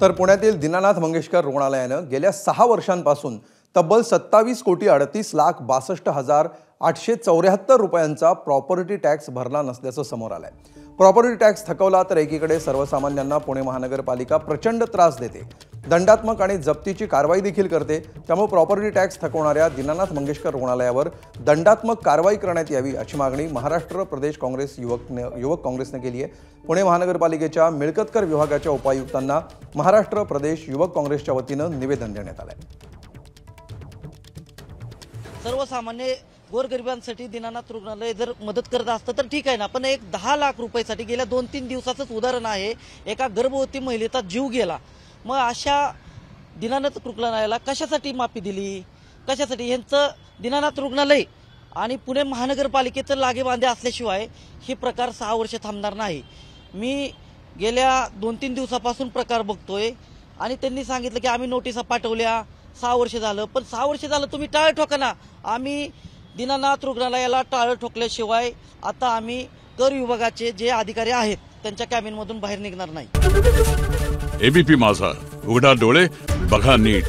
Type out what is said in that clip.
तर पुण्यातील दीनानाथ मंगेशकर रुग्णालयानं गेल्या 6 वर्षांपासून तब्बल 27,38,62,874 रुपयांचा प्रॉपर्टी टॅक्स भरला नसल्याचं समोर आलंय। प्रॉपर्टी टॅक्स थकवला तर एकीकडे सर्वसामान्यांना पुणे महानगरपालिका प्रचंड त्रास देते, दंडात्मक आणि जप्तीची कारवाई देखील करते। त्यामुळे प्रॉपर्टी टॅक्स थकवणाऱ्या दीनानाथ मंगेशकर रुग्णालयावर दंडात्मक कारवाई करण्यात यावी अशी मागणी महाराष्ट्र प्रदेश काँग्रेस युवक काँग्रेसने केली आहे। पुणे महानगरपालिकेच्या मिळकत कर विभागाच्या उपायुक्तांना महाराष्ट्र प्रदेश युवक काँग्रेसच्या वतीनं निवेदन देण्यात आलंय। सर्वसामान्य गोरगरिबांसाठी दीनानाथ रुग्णालय जर मदत करत असतं तर ठीक आहे ना, पण एक 10 लाख रुपयासाठी गेल्या 2-3 दिवसाचंच उदाहरण आहे। एका गर्भवती महिलेचा जीव गेला। मग अशा दीनानाथ रुग्णालयाला कशासाठी माफी दिली, कशासाठी? यांचं दीनानाथ रुग्णालय आणि पुणे महानगरपालिकेचं लागेबांधे असल्याशिवाय हे प्रकार 6 वर्ष थांबणार नाही। मी गेल्या 2-3 दिवसापासून प्रकार बघतोय आणि त्यांनी सांगितलं की आम्ही नोटिसा पाठवल्या, 6 वर्ष झालं, पण 6 वर्ष झालं तुम्ही टाळं ठोका ना। आम्ही दीनानाथ रुग्णालयाला टाळं ठोकल्याशिवाय आता आम्ही कर विभागाचे जे अधिकारी आहेत त्यांच्या कॅबिनमधून बाहेर निघणार नाही। एबीपी माझा, उघडा डोळे बघा नीट।